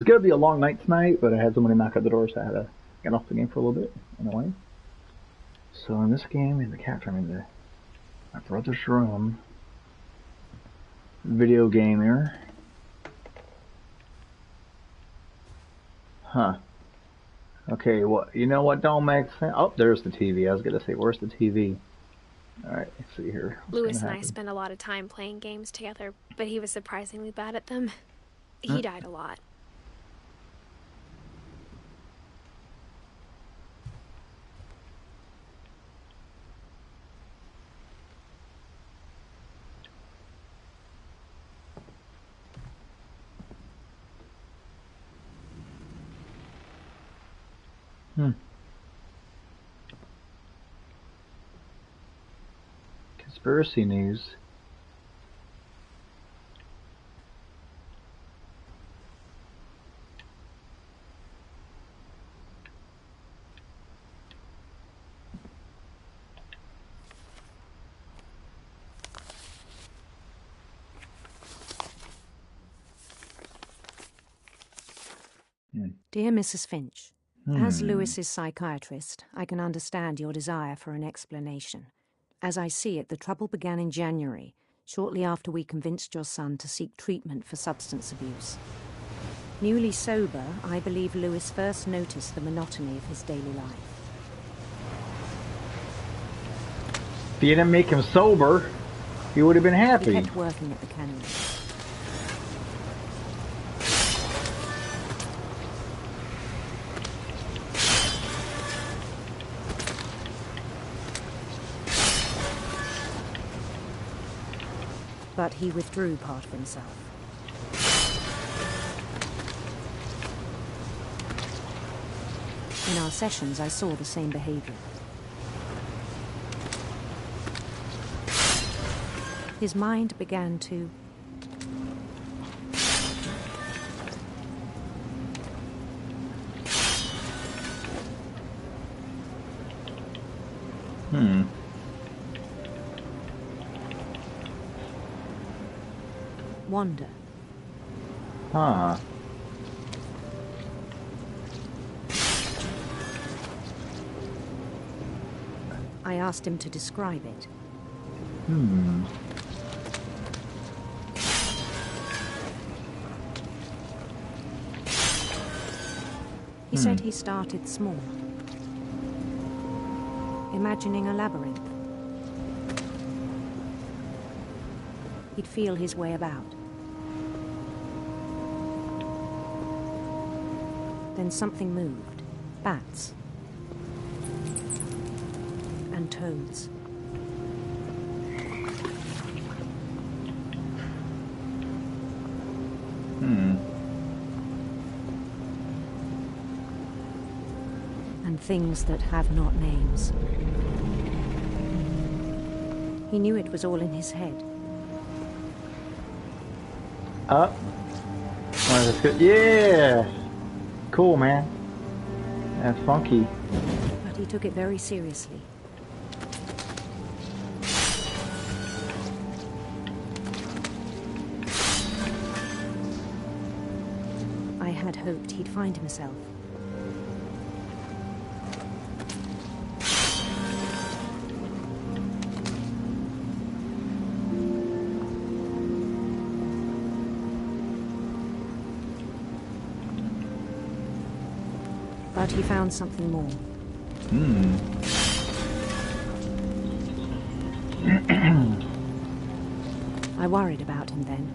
It's gonna be a long night tonight, but I had somebody knock at the door, so I had to get off the game for a little bit. Anyway, so in this game, in the capture, I'm in my brother's room, video gamer. Huh. Okay, what? You know what don't make sense? Oh, there's the TV. I was gonna say, where's the TV? All right, let's see here. What's Lewis gonna and I happen? spent a lot of time playing games together, but he was surprisingly bad at them. He died a lot. Hmm. Conspiracy news. Dear Mrs. Finch, as Lewis's psychiatrist, I can understand your desire for an explanation. As I see it, the trouble began in January, shortly after we convinced your son to seek treatment for substance abuse. Newly sober, I believe Lewis first noticed the monotony of his daily life. If you didn't make him sober, he would have been happy. He kept working at the cannery. But he withdrew part of himself. In our sessions, I saw the same behavior. His mind began to wander. Huh. I asked him to describe it. He said he started small, imagining a labyrinth. He'd feel his way about. Then something moved. Bats. And toads. And things that have not names. He knew it was all in his head. Up. Yeah. Cool, man. That's funky. But he took it very seriously. I had hoped he'd find himself. But he found something more. I worried about him then.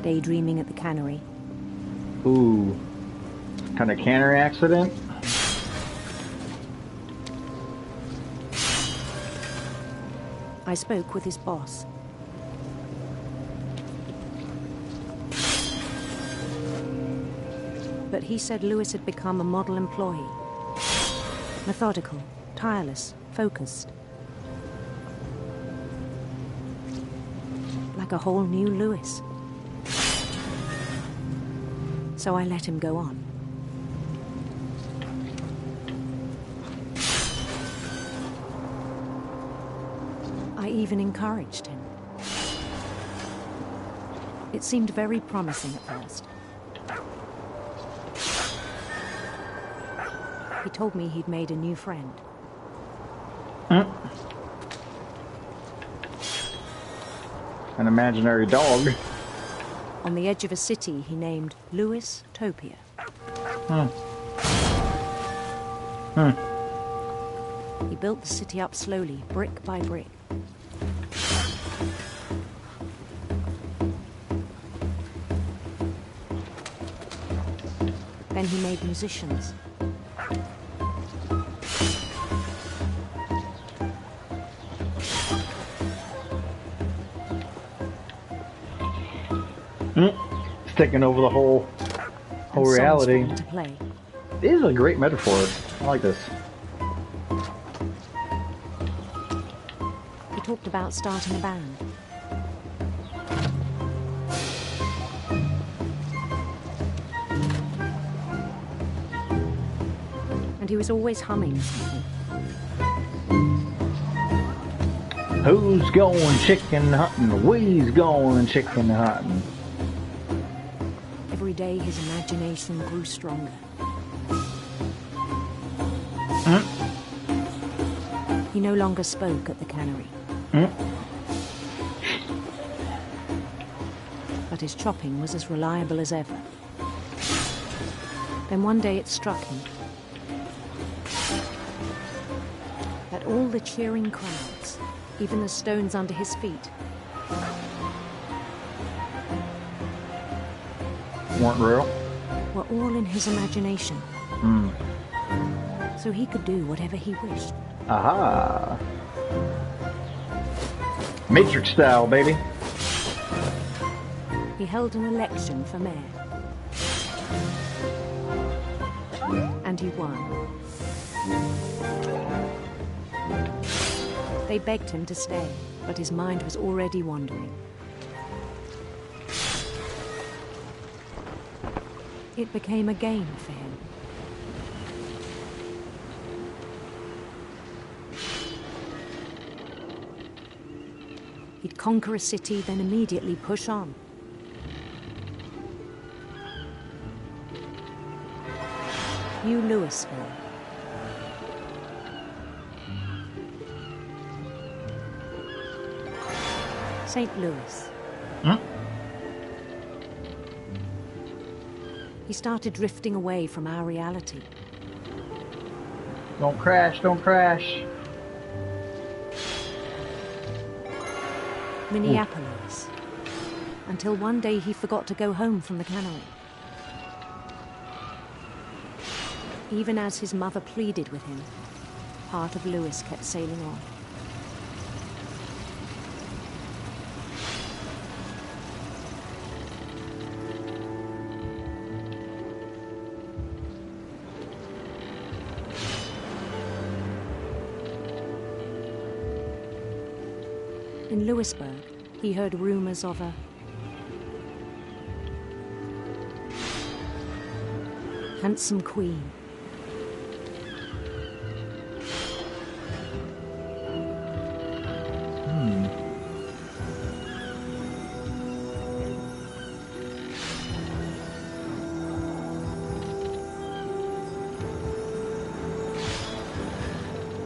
Daydreaming at the cannery. Ooh. Kind of cannery accident? I spoke with his boss. But he said Lewis had become a model employee. Methodical, tireless, focused. Like a whole new Lewis. So I let him go on. I even encouraged him. It seemed very promising at first. He told me he'd made a new friend. An imaginary dog. On the edge of a city he named Louis Topia. He built the city up slowly, brick by brick. Then he made musicians. It's taking over the whole reality. To play. This is a great metaphor. I like this. He talked about starting a band. And he was always humming something. Who's going chicken hunting? We's going chicken hunting. Every day his imagination grew stronger. He no longer spoke at the cannery. But his chopping was as reliable as ever. Then one day it struck him that all the cheering crowds, even the stones under his feet, weren't real? Were all in his imagination. So he could do whatever he wished. Aha! Matrix style, baby. He held an election for mayor. And he won. They begged him to stay, but his mind was already wandering. It became a game for him. He'd conquer a city, then immediately push on. New Louisville. St. Louis. He started drifting away from our reality. Don't crash, don't crash. Minneapolis. Until one day he forgot to go home from the cannery. Even as his mother pleaded with him, part of Louis kept sailing on. In Louisburg, he heard rumors of a handsome queen.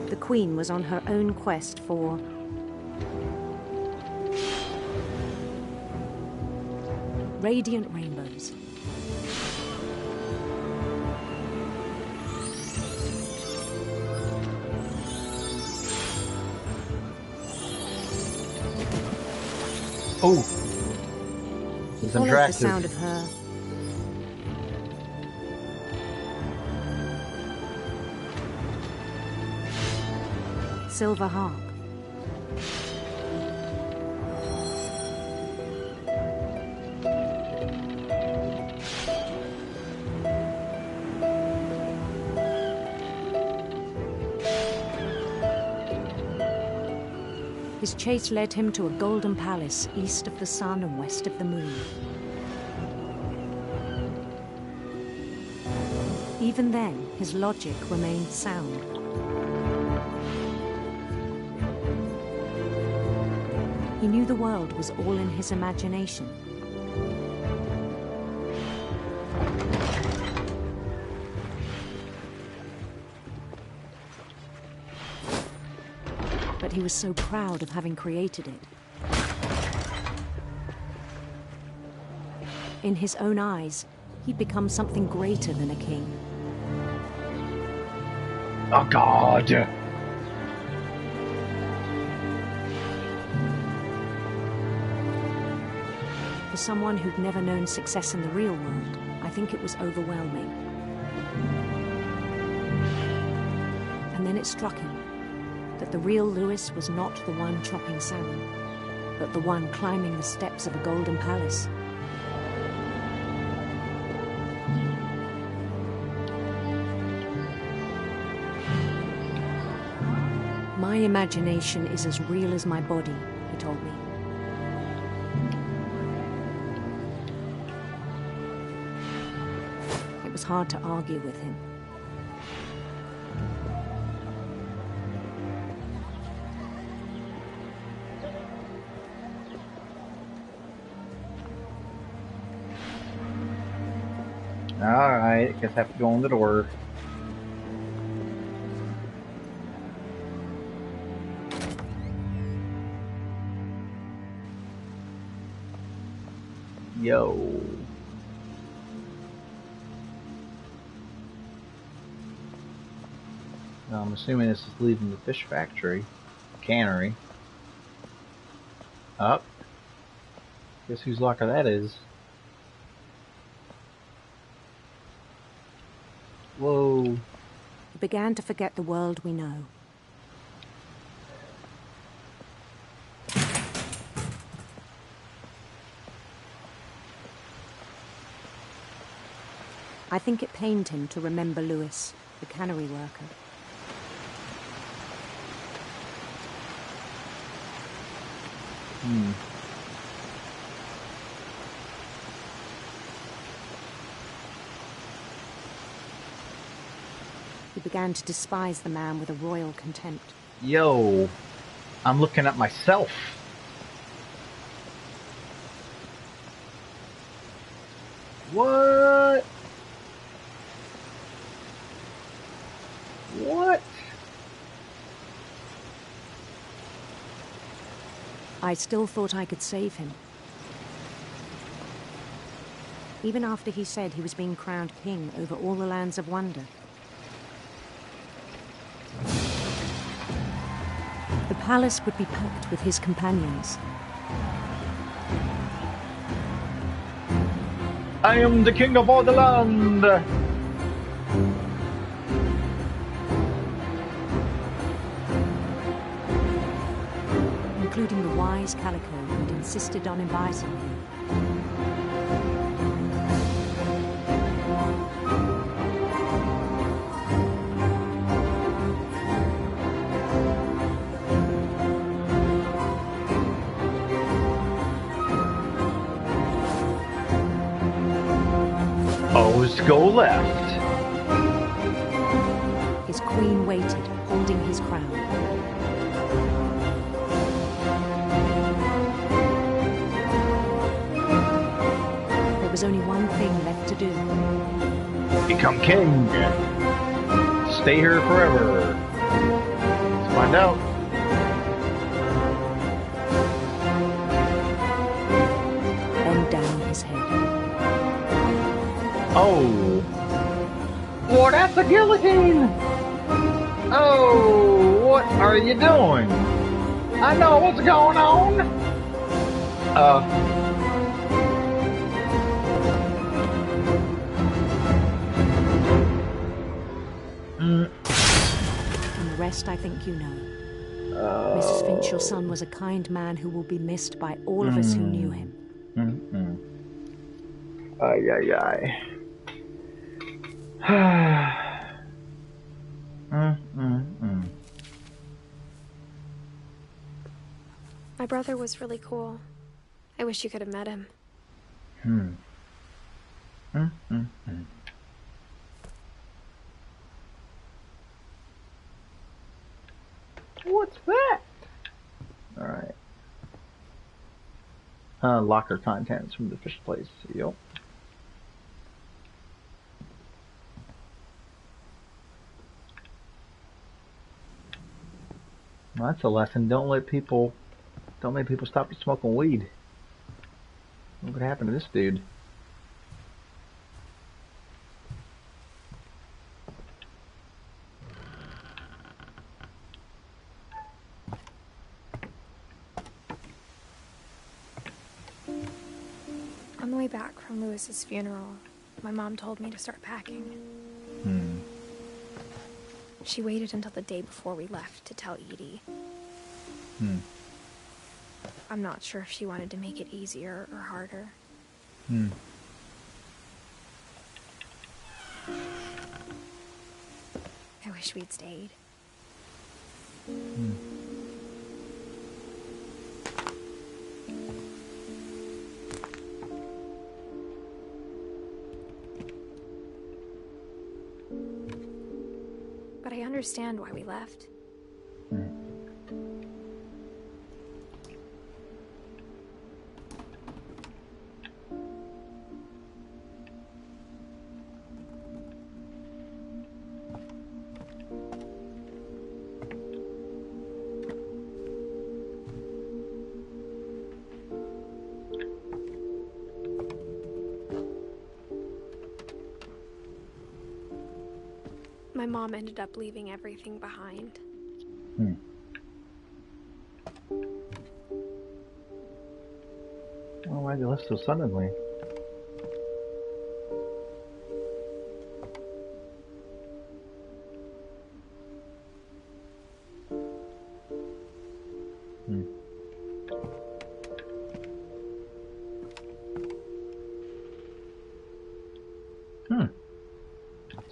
The queen was on her own quest for radiant rainbows. Oh, it's Followed interactive. the sound of her silver harp. His chase led him to a golden palace east of the sun and west of the moon. Even then, his logic remained sound. He knew the world was all in his imagination, But he was so proud of having created it. In his own eyes, he'd become something greater than a king. Oh, God! For someone who'd never known success in the real world, I think it was overwhelming. And then it struck him that the real Lewis was not the one chopping salmon, but the one climbing the steps of a golden palace. My imagination is as real as my body, he told me. It was hard to argue with him. Alright, guess I have to go on the door. Yo. Now I'm assuming this is leaving the fish factory, cannery. Up. Guess whose locker that is. Whoa. He began to forget the world we know. I think it pained him to remember Lewis, the cannery worker. He began to despise the man with a royal contempt. Yo, I'm looking at myself. What? What? I still thought I could save him. Even after he said he was being crowned king over all the lands of wonder. The palace would be packed with his companions. I am the king of all the land. Including the wise Calico who'd insisted on inviting him. O's go left. His queen waited, holding his crown. There was only one thing left to do. Become king. Stay here forever. Let's find out. Bend down his head. Oh. Well, that's a guillotine. Oh, what are you doing? I know what's going on. And the rest I think you know. Mrs. Finch, your son was a kind man who will be missed by all of us who knew him. Ay, ay, ay. My brother was really cool. I wish you could have met him. What's that? Alright. Locker contents from the fish place. Yep. Well, that's a lesson. Don't let people stop you smoking weed. Look what happened to this dude. On the way back from Lewis's funeral, my mom told me to start packing. She waited until the day before we left to tell Edie. I'm not sure if she wanted to make it easier or harder. I wish we'd stayed. But I understand why we left. My mom ended up leaving everything behind. Well, why'd you left so suddenly?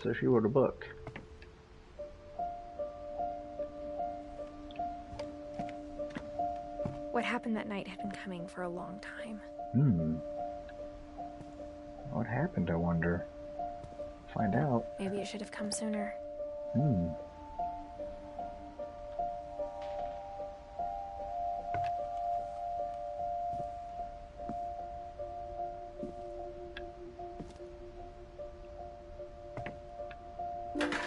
So she wrote a book. What happened that night had been coming for a long time. What happened, I wonder? Find out. Maybe it should have come sooner.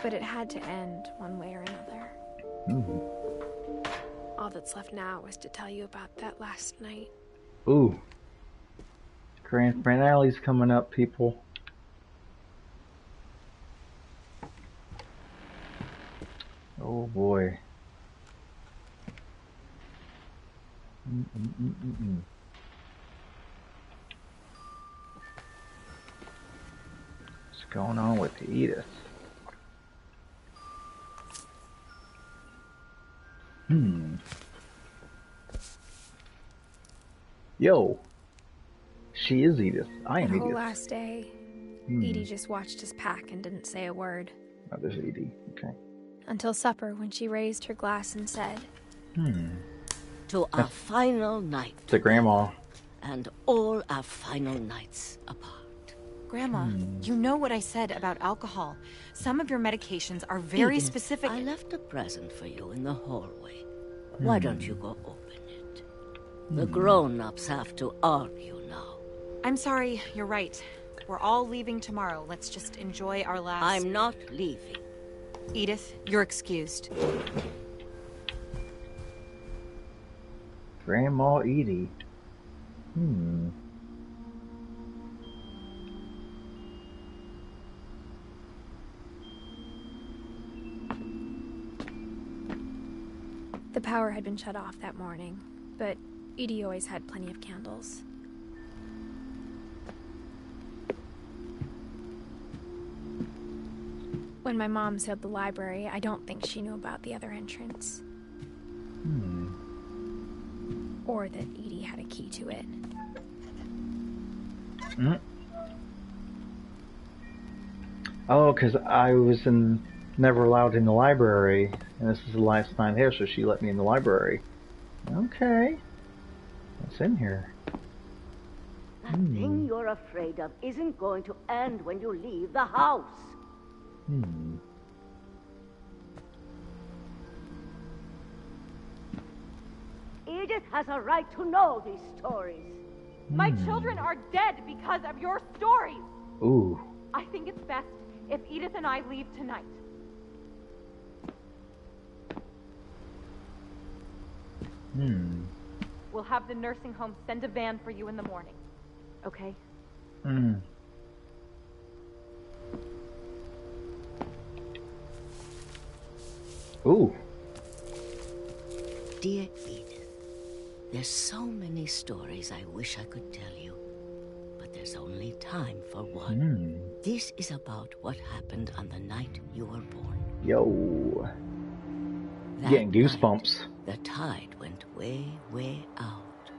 But it had to end one way or another. All that's left now is to tell you about that last night. Ooh. Grand finale's coming up, people. Oh boy. What's going on with Edith? Yo. She is Edith. I am That Edith. whole last day, Edie just watched us pack and didn't say a word. Oh, there's Edie. Okay. Until supper, when she raised her glass and said, To our final night. To Grandma. And all our final nights apart. Grandma, you know what I said about alcohol. Some of your medications are very Edith, specific. I left a present for you in the hallway. Why don't you go open it? The grown-ups have to argue now. I'm sorry, you're right. We're all leaving tomorrow. Let's just enjoy our last... I'm not leaving. Edith, you're excused. Grandma Edie. the power had been shut off that morning, but Edie always had plenty of candles. When my mom sealed the library, I don't think she knew about the other entrance. Or that Edie had a key to it. Oh, because I was never allowed in the library, and this is the last time here, so she let me in the library. Okay. What's in here? That thing you're afraid of isn't going to end when you leave the house. Edith has a right to know these stories. My children are dead because of your stories. Ooh. I think it's best if Edith and I leave tonight. We'll have the nursing home send a van for you in the morning. Okay? Ooh. Dear Edith, there's so many stories I wish I could tell you, but there's only time for one. This is about what happened on the night you were born. Yo. That Getting goosebumps. night, the tide went way, way out.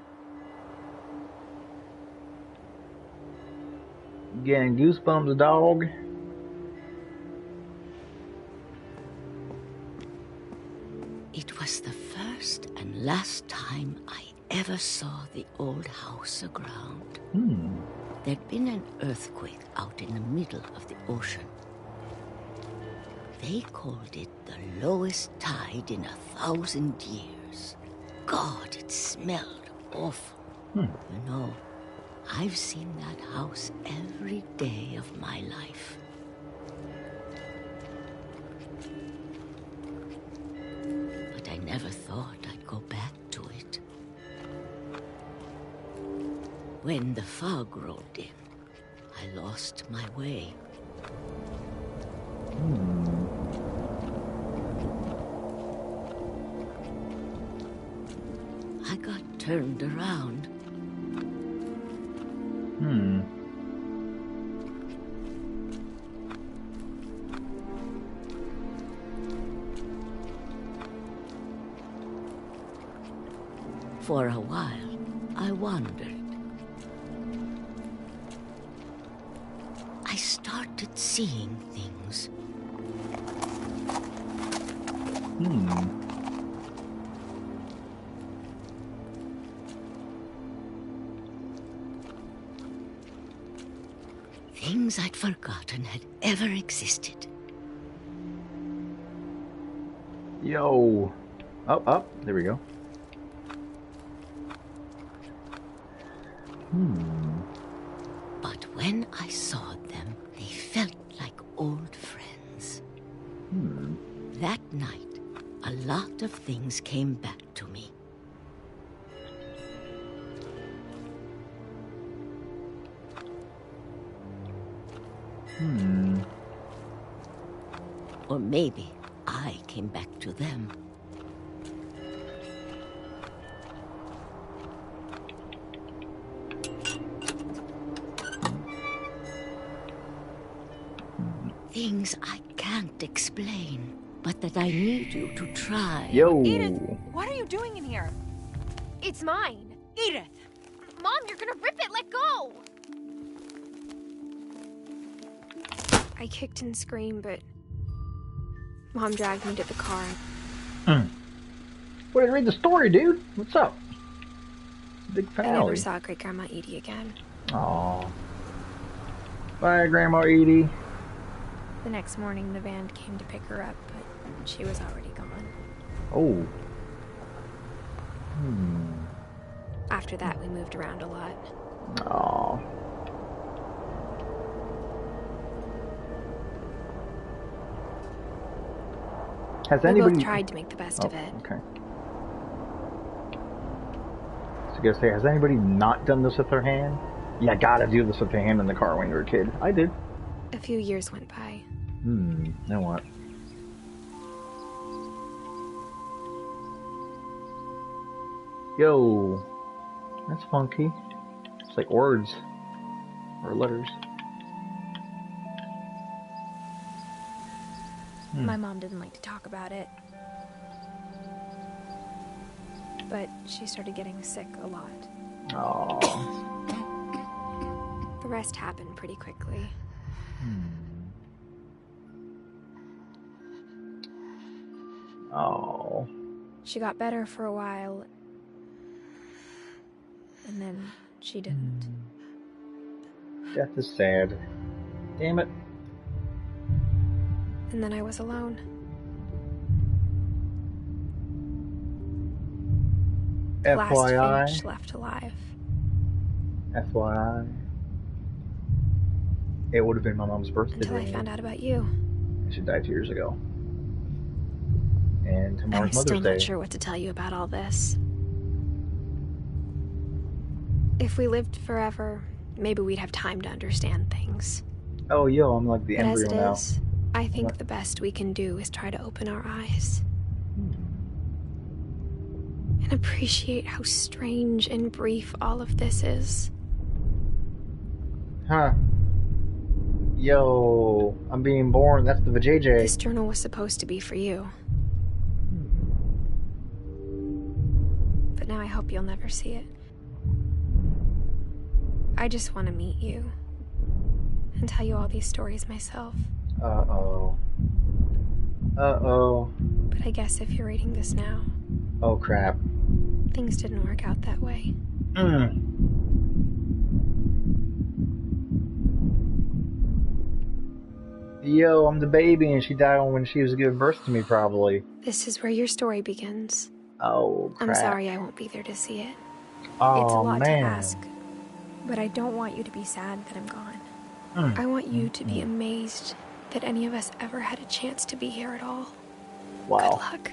Getting goosebumps, dog. It was the first and last time I ever saw the old house aground. There'd been an earthquake out in the middle of the ocean. They called it the lowest tide in 1,000 years. God, it smelled awful. You know, I've seen that house every day of my life. But I never thought I'd go back to it. When the fog rolled in, I lost my way. I got turned around. For a while, I wandered. I started seeing things. Things I'd forgotten had ever existed. Yo. Up. There we go. But when I saw them, they felt like old friends. That night, a lot of things came back to me. Or maybe I came back to them. Things I can't explain, but that I need you to try. Yo. Edith, what are you doing in here? It's mine. Edith! Mom, you're gonna rip it. Let go. I kicked and screamed, but Mom dragged me to the car. Way to read the story, dude. What's up? Big finale. I never saw Great Grandma Edie again. Aw. Bye, Grandma Edie. The next morning, the van came to pick her up, but she was already gone. Oh. After that, we moved around a lot. Aw. Has We anybody both tried to make the best of it. Okay. So I guess, has anybody not done this with their hand? Yeah, gotta do this with your hand in the car when you were a kid. I did. A few years went by. Now what? Yo. That's funky. It's like words. Or letters. My mom didn't like to talk about it. But she started getting sick a lot. Oh. The rest happened pretty quickly. Oh. She got better for a while, and then she didn't. Death is sad. Damn it. And then I was alone. The last FYI. Finch left alive. FYI, it would have been my mom's birthday until I found out about you. She died 2 years ago. And tomorrow's I'm Mother's still Day. not sure what to tell you about all this. If we lived forever, maybe we'd have time to understand things. Oh, yo, I'm like the but embryo as it now. is, I think the best we can do is try to open our eyes. And appreciate how strange and brief all of this is. Huh. Yo, I'm being born. That's the vajayjay. This journal was supposed to be for you. But now I hope you'll never see it. I just want to meet you. And tell you all these stories myself. Uh-oh. Uh-oh. But I guess if you're reading this now... Oh, crap. Things didn't work out that way. Yo, I'm the baby, and she died when she was giving birth to me, probably. This is where your story begins. Oh, crap. I'm sorry I won't be there to see it. Oh, it's a lot man. to ask. But I don't want you to be sad that I'm gone. I want you to be amazed that any of us ever had a chance to be here at all. Wow. Good luck.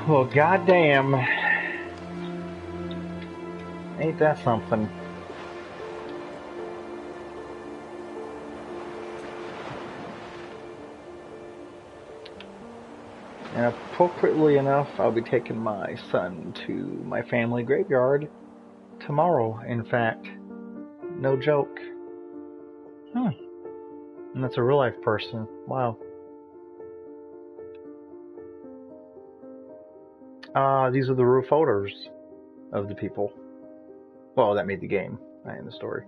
Well, goddamn. Ain't that something? And appropriately enough, I'll be taking my son to my family graveyard tomorrow, in fact. No joke. And that's a real life person. Wow. These are the real photos of the people. Well, that made the game. I am the story.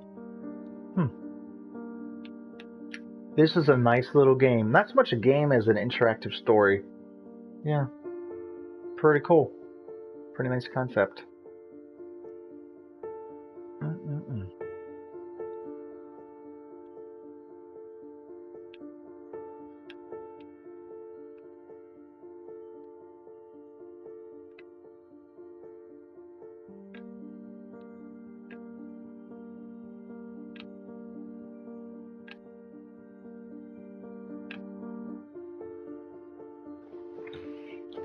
This is a nice little game. Not so much a game as an interactive story. Yeah. Pretty cool. Pretty nice concept.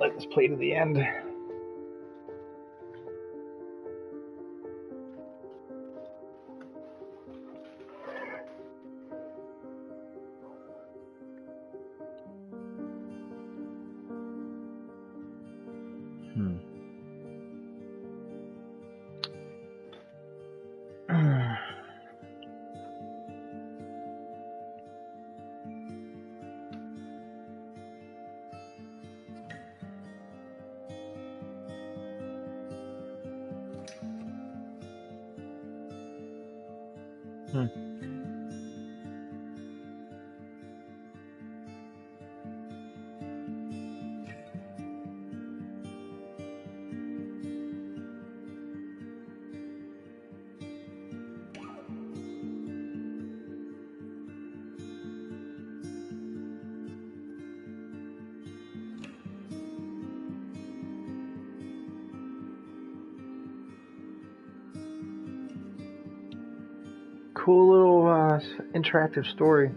Let this play to the end. Cool little interactive story.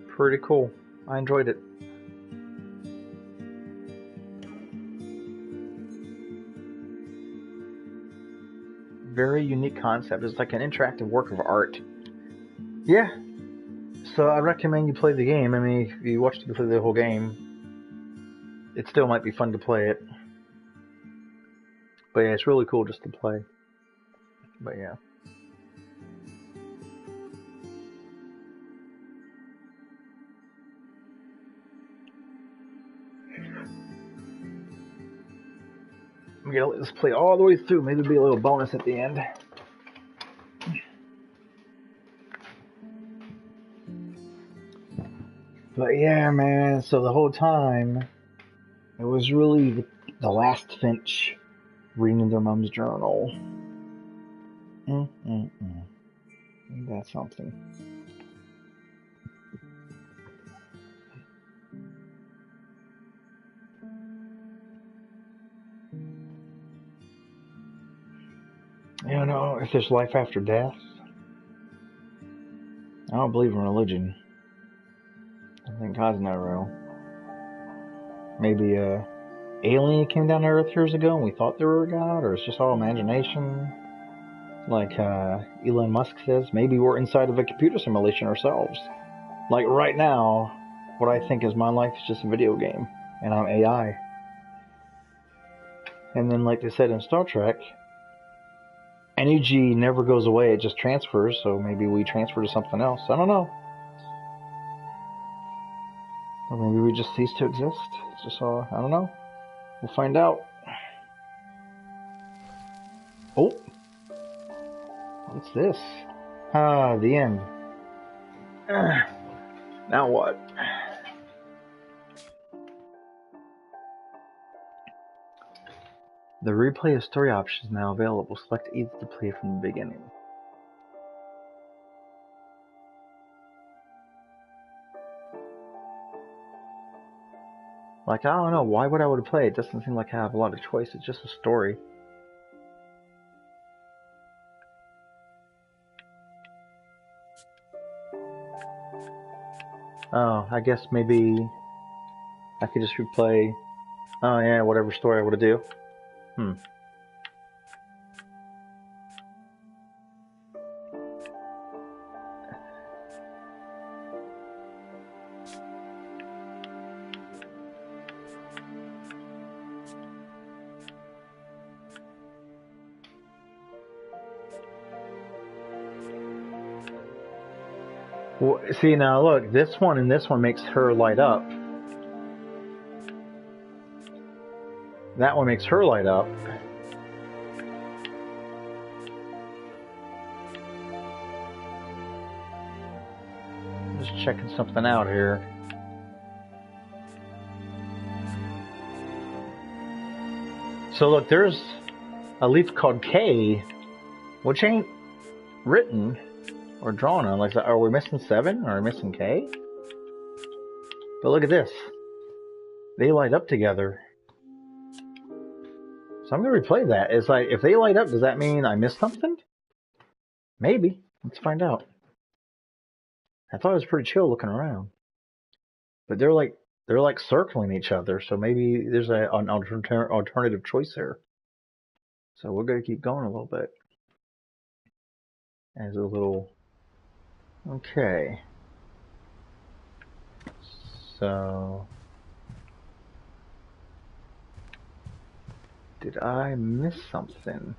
Pretty cool. I enjoyed it. Very unique concept. It's like an interactive work of art. Yeah. So I recommend you play the game. I mean, if you watched me play the whole game, it still might be fun to play it. But yeah, it's really cool just to play. But yeah. I'm gonna let this play all the way through. Maybe there'll be a little bonus at the end. But yeah, man, so the whole time, it was really the last Finch reading their mom's journal. Ain't that something? You know, if there's life after death, I don't believe in religion. I think God's not real. Maybe alien came down to Earth years ago and we thought they were a god, or it's just all imagination. Like Elon Musk says, maybe we're inside of a computer simulation ourselves. Like right now, what I think is my life is just a video game, and I'm AI. And then, like they said in Star Trek, energy never goes away, it just transfers, so maybe we transfer to something else. I don't know. Or maybe we just cease to exist. It's just all, I don't know. We'll find out. Oh! What's this? Ah, the end. Now what? The replay of story option is now available. Select either to play from the beginning. Like, I don't know, why would I want to play? It doesn't seem like I have a lot of choice. It's just a story. Oh, I guess maybe I could just replay, oh yeah, whatever story I want to do. Well, see, now look, this one and this one makes her light up. That one makes her light up. Just checking something out here. So look, there's a leaf called K, which ain't written or drawn on. Like, are we missing 7? Or are we missing K? But look at this. They light up together. So I'm going to replay that. It's like, if they light up, does that mean I missed something? Maybe. Let's find out. I thought it was pretty chill looking around. But they're like circling each other, so maybe there's an alternative choice there. So we're going to keep going a little bit. As a little... Okay. So... Did I miss something?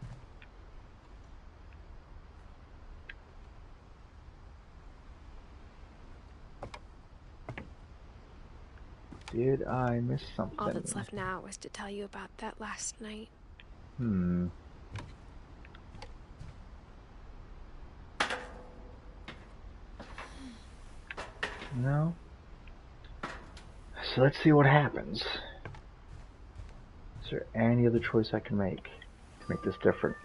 Did I miss something? All that's left now is to tell you about that last night. No? So let's see what happens. Is there any other choice I can make to make this different?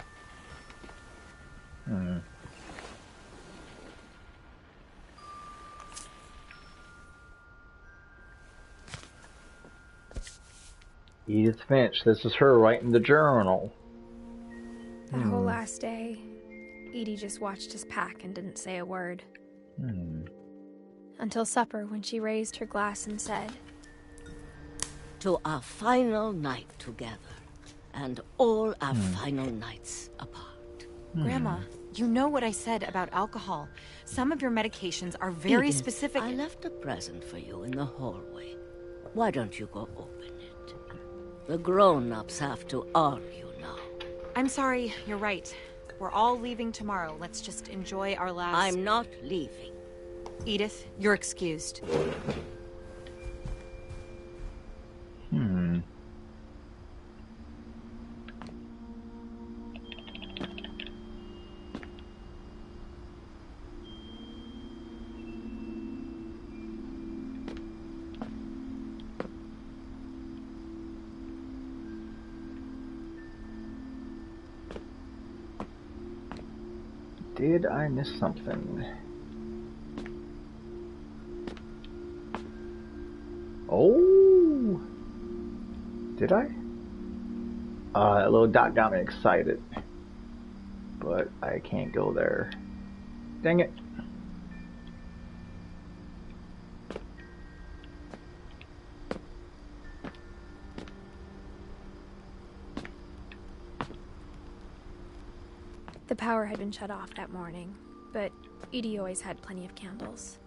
Edith Finch, this is her writing the journal. That whole last day, Edie just watched us pack and didn't say a word. Until supper, when she raised her glass and said, "To our final night together, and all our final nights apart." Grandma, you know what I said about alcohol. Some of your medications are very Edith, specific. I left a present for you in the hallway. Why don't you go open it? The grown-ups have to argue now. I'm sorry, you're right. We're all leaving tomorrow. Let's just enjoy our last... I'm not leaving. Edith, you're excused. Did I miss something? Oh! Did I? That little dot got me excited. but I can't go there. Dang it. The power had been shut off that morning, but Edie always had plenty of candles.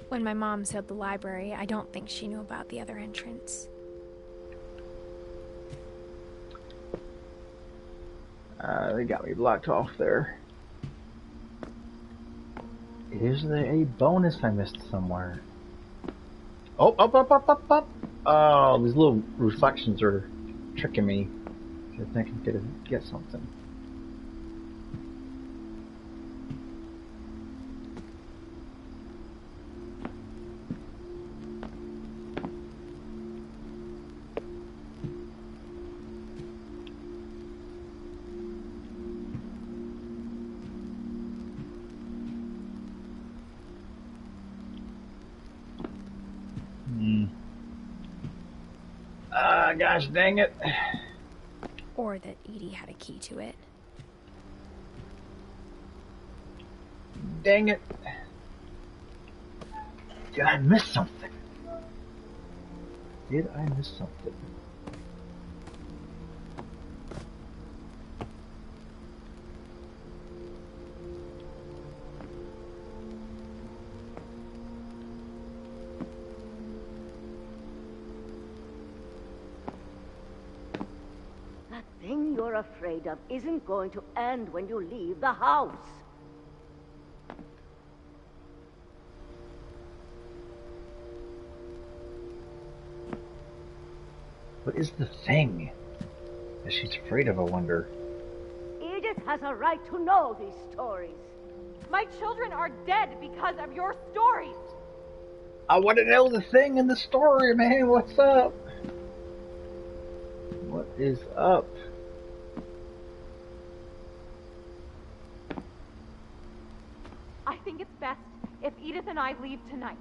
When my mom sealed the library, I don't think she knew about the other entrance. They got me blocked off there. Is there a bonus I missed somewhere? Oh, up. Oh, these little reflections are tricking me. I think I'm gonna get something. Gosh dang it. Or that Edie had a key to it. Dang it. Did I miss something? Did I miss something? The thing you're afraid of isn't going to end when you leave the house. What is the thing that she's afraid of, I wonder? Edith has a right to know these stories. My children are dead because of your stories. I want to know the thing in the story, man. What's up? What is up? I think it's best if Edith and I leave tonight.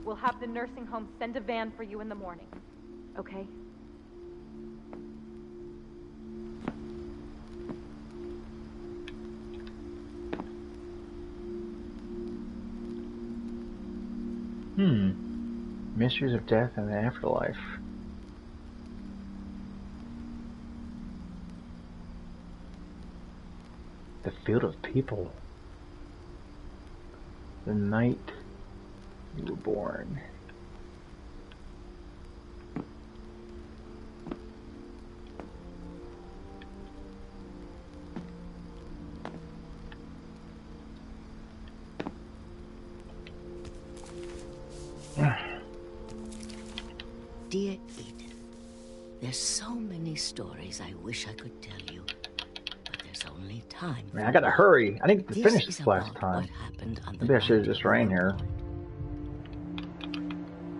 We'll have the nursing home send a van for you in the morning, okay? Mysteries of death and the afterlife. The field of people. The night you were born. Dear Edith, there's so many stories I wish I could tell you, but there's only time. Man, I gotta hurry. I need to finish this last What time. happened on Maybe I should have just ran here.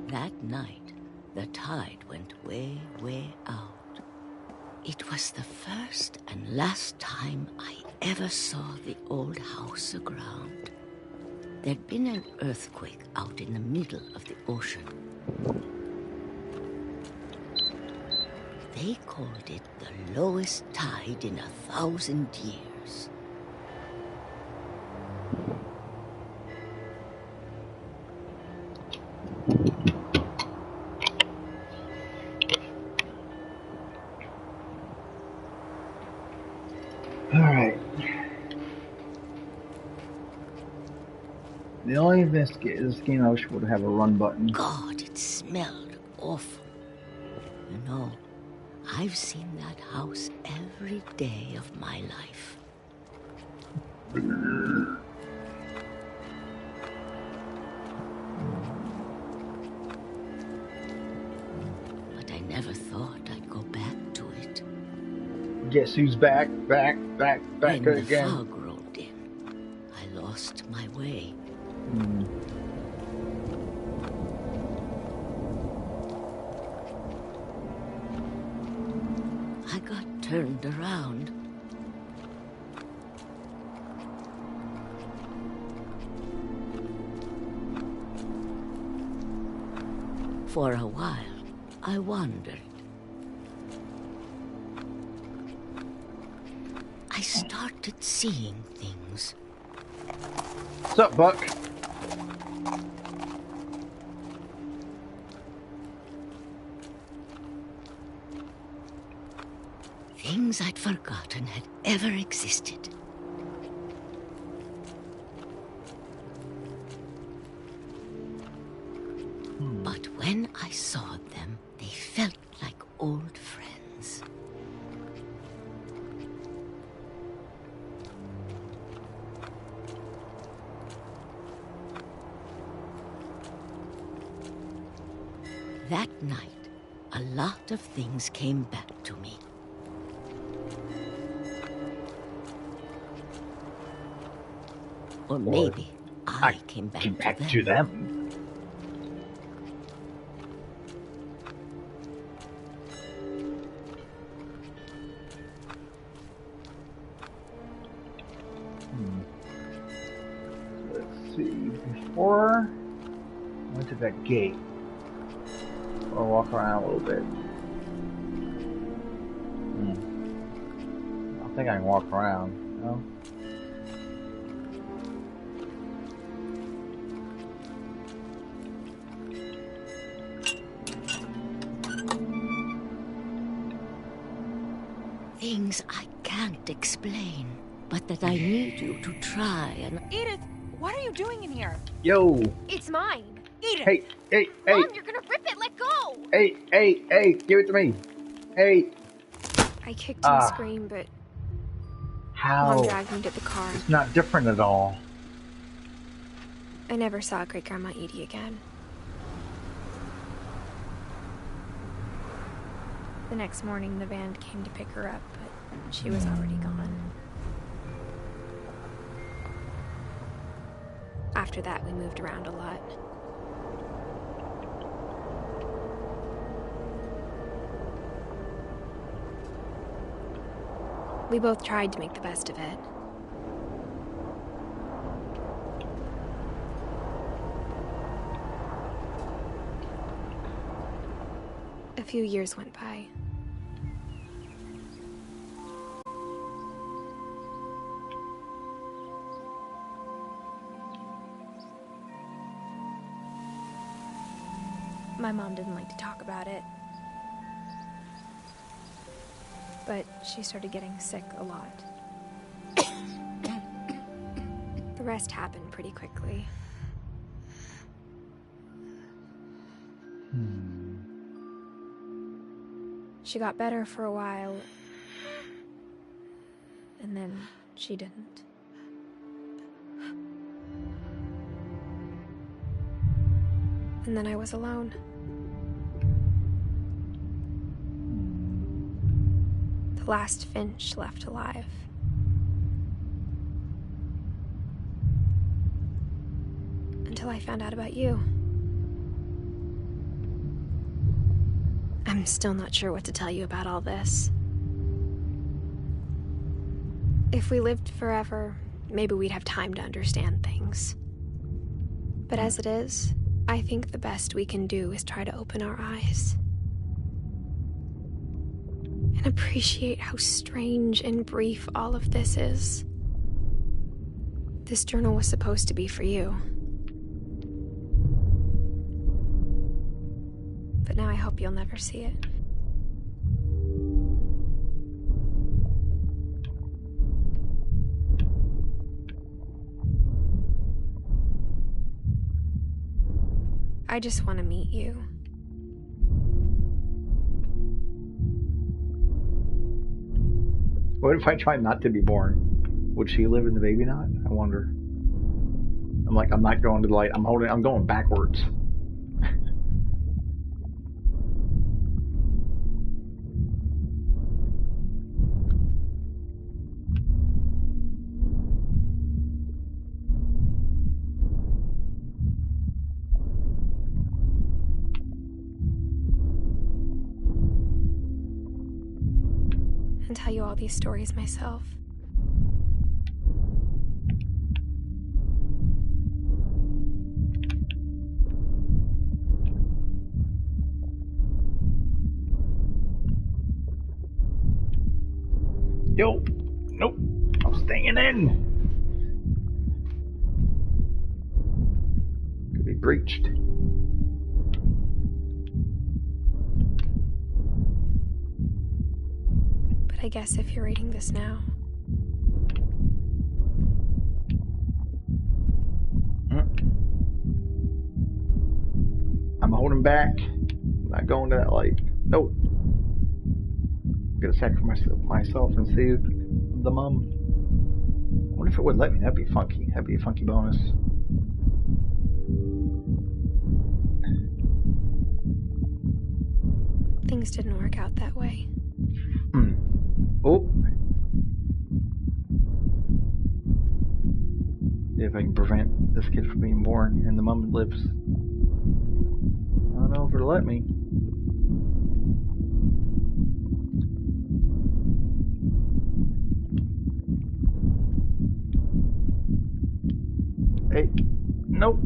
That night, the tide went way, way out. It was the first and last time I ever saw the old house aground. There'd been an earthquake out in the middle of the ocean. They called it the lowest tide in 1,000 years. Alright. The only this game I wish would have a run button. God, it smelled awful. You know, I've seen that house every day of my life. But I never thought I'd go back to it. Guess who's back When again? the fog rolled in, I lost my way. I got turned around. For a while, I wandered. I started seeing things. What's up, Buck? Things I'd forgotten had ever existed. But when I saw them, they felt like old friends. That night, a lot of things came back to me. Or maybe I came back to them. Let's see. Before I went to that gate, I'll walk around a little bit. I think I can walk around. No? Things I can't explain, but that I need you to try and... Edith, what are you doing in here? Yo! It's mine. Edith! Hey! Mom, you're gonna rip it. Let go. Hey! Give it to me. Hey! I kicked and screamed, but How? Mom dragged me to the car. It's not different at all. I never saw Great Grandma Edie again. The next morning, the van came to pick her up, but she was already gone. After that, we moved around a lot. We both tried to make the best of it. A few years went by. My mom didn't like to talk about it. But she started getting sick a lot. The rest happened pretty quickly. She got better for a while, and then she didn't. And then I was alone. The last Finch left alive. Until I found out about you. I'm still not sure what to tell you about all this. If we lived forever, maybe we'd have time to understand things. But as it is, I think the best we can do is try to open our eyes. And appreciate how strange and brief all of this is. This journal was supposed to be for you. But now I hope you'll never see it. I just want to meet you. What if I try not to be born? Would she live in the baby knot? I wonder. I'm like, I'm not going to the light. I'm going backwards. And tell you all these stories myself. Yo, nope, I'm staying in. Could be breached. But I guess if you're reading this now. I'm holding back. I'm not going to that light. Nope. I'm gonna sacrifice myself and save the mum. I wonder if it would let me. That'd be funky. That'd be a funky bonus. Things didn't work out that way. Oh. See if I can prevent this kid from being born and the mum lives. I don't know if it'll let me. Hey, nope.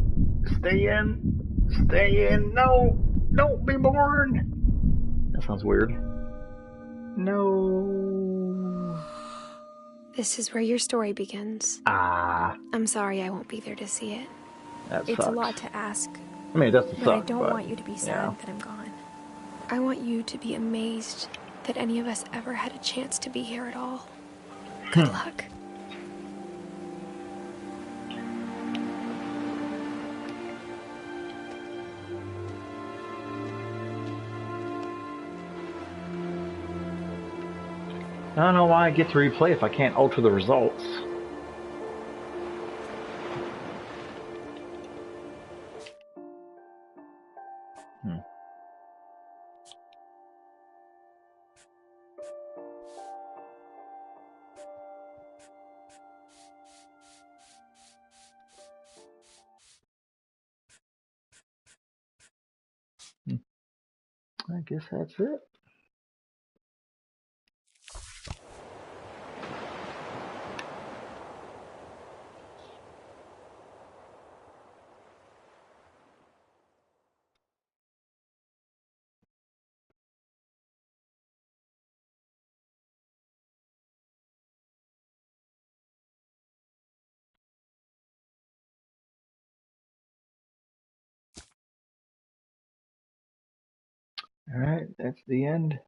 Stay in. Stay in. No. Don't be born. That sounds weird. No. This is where your story begins. Ah. I'm sorry I won't be there to see it. That It's sucks. a lot to ask. I mean, it doesn't suck, but I don't want you to be sad that I'm gone. I want you to be amazed that any of us ever had a chance to be here at all. Good luck. I don't know why I get to replay if I can't alter the results. I guess that's it. All right, that's the end.